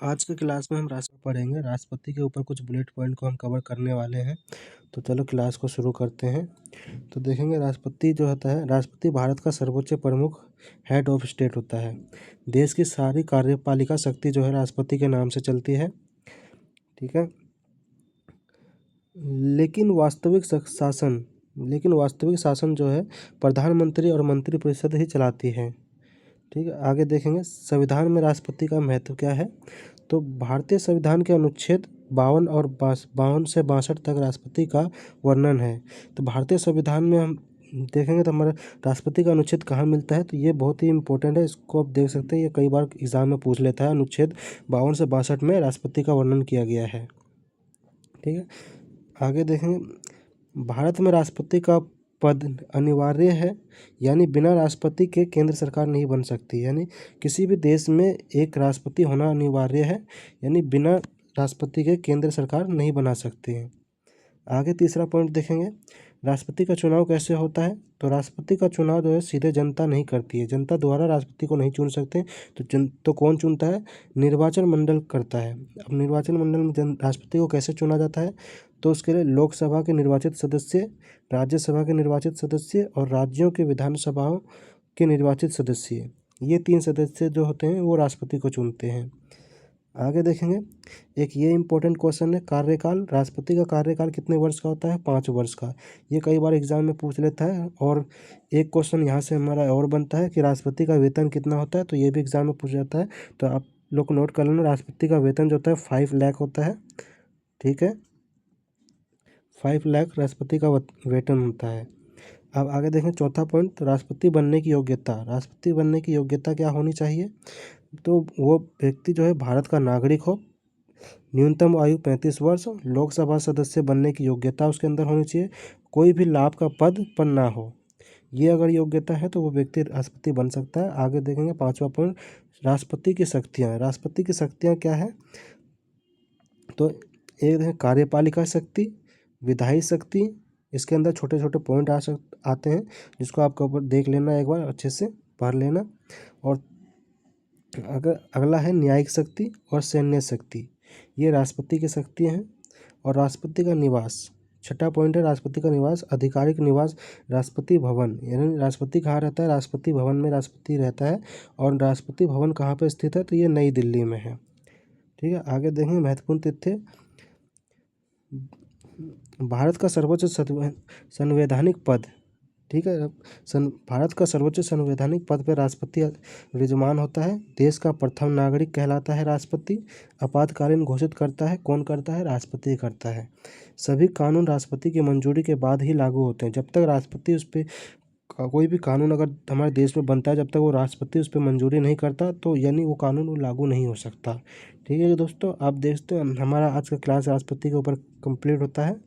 आज के क्लास में हम राष्ट्र पढ़ेंगे। राष्ट्रपति के ऊपर कुछ बुलेट पॉइंट को हम कवर करने वाले हैं। तो चलो क्लास को शुरू करते हैं। तो देखेंगे राष्ट्रपति जो होता है, राष्ट्रपति भारत का सर्वोच्च प्रमुख हेड ऑफ स्टेट होता है। देश की सारी कार्यपालिका शक्ति जो है राष्ट्रपति के नाम से चलती है, ठीक है। लेकिन वास्तविक शासन जो है प्रधानमंत्री और मंत्रिपरिषद ही चलाती है, ठीक है। आगे देखेंगे संविधान में राष्ट्रपति का महत्व क्या है। तो भारतीय संविधान के अनुच्छेद 52 और 52 से 62 तक राष्ट्रपति का वर्णन है। तो भारतीय संविधान में हम देखेंगे तो हमारा राष्ट्रपति का अनुच्छेद कहाँ मिलता है, तो ये बहुत ही इंपॉर्टेंट है। इसको आप देख सकते हैं, ये कई बार एग्जाम में पूछ लेता है। अनुच्छेद 52 से 62 में राष्ट्रपति का वर्णन किया गया है, ठीक है। आगे देखेंगे भारत में राष्ट्रपति का पद अनिवार्य है, यानी बिना राष्ट्रपति के केंद्र सरकार नहीं बन सकती। यानी किसी भी देश में एक राष्ट्रपति होना अनिवार्य है, यानी बिना राष्ट्रपति के केंद्र सरकार नहीं बना सकती है। आगे तीसरा पॉइंट देखेंगे राष्ट्रपति का चुनाव कैसे होता है। तो राष्ट्रपति का चुनाव जो है सीधे जनता नहीं करती है, जनता द्वारा राष्ट्रपति को नहीं चुन सकते। तो कौन चुनता है, निर्वाचन मंडल करता है। अब निर्वाचन मंडल में राष्ट्रपति को कैसे चुना जाता है, तो उसके लिए लोकसभा के निर्वाचित सदस्य, राज्यसभा के निर्वाचित सदस्य और राज्यों के विधानसभाओं के निर्वाचित सदस्य, ये 3 सदस्य जो होते हैं वो राष्ट्रपति को चुनते हैं। आगे देखेंगे एक ये इम्पोर्टेंट क्वेश्चन है, कार्यकाल। राष्ट्रपति का कार्यकाल कितने वर्ष का होता है, 5 वर्ष का। ये कई बार एग्जाम में पूछ लेता है। और एक क्वेश्चन यहाँ से हमारा और बनता है कि राष्ट्रपति का वेतन कितना होता है, तो ये भी एग्जाम में पूछ जाता है। तो आप लोग नोट कर लेना, राष्ट्रपति का वेतन जो होता है 5 लाख होता है, ठीक है। 5 लाख राष्ट्रपति का वेतन होता है। अब आगे देखें चौथा पॉइंट, राष्ट्रपति बनने की योग्यता। राष्ट्रपति बनने की योग्यता क्या होनी चाहिए, तो वो व्यक्ति जो है भारत का नागरिक हो, न्यूनतम आयु 35 वर्ष, लोकसभा सदस्य बनने की योग्यता उसके अंदर होनी चाहिए, कोई भी लाभ का पद पर ना हो। ये अगर योग्यता है तो वो व्यक्ति राष्ट्रपति बन सकता है। आगे देखेंगे 5वां पॉइंट, राष्ट्रपति की शक्तियाँ। राष्ट्रपति की शक्तियाँ क्या है, तो एक है कार्यपालिका शक्ति, विधायी शक्ति। इसके अंदर छोटे छोटे पॉइंट आते हैं, जिसको आप देख लेना, एक बार अच्छे से पढ़ लेना। और अगला है न्यायिक शक्ति और सैन्य शक्ति, ये राष्ट्रपति की शक्तियाँ हैं। और राष्ट्रपति का निवास, छठा पॉइंट है राष्ट्रपति का निवास, आधिकारिक निवास राष्ट्रपति भवन। यानी राष्ट्रपति कहाँ रहता है, राष्ट्रपति भवन में राष्ट्रपति रहता है। और राष्ट्रपति भवन कहाँ पर स्थित है, तो ये नई दिल्ली में है, ठीक है। आगे देखेंगे महत्वपूर्ण तथ्य, भारत का सर्वोच्च संवैधानिक पद, ठीक है। भारत का सर्वोच्च संवैधानिक पद पर राष्ट्रपति विराजमान होता है। देश का प्रथम नागरिक कहलाता है राष्ट्रपति। आपातकालीन घोषित करता है, कौन करता है, राष्ट्रपति करता है। सभी कानून राष्ट्रपति की मंजूरी के बाद ही लागू होते हैं। जब तक राष्ट्रपति उस पर कोई भी कानून अगर हमारे देश में बनता है, जब तक वो राष्ट्रपति उस पर मंजूरी नहीं करता, तो यानी वो कानून वो लागू नहीं हो सकता, ठीक है दोस्तों। आप देखते हैं हमारा आज का क्लास राष्ट्रपति के ऊपर कंप्लीट होता है।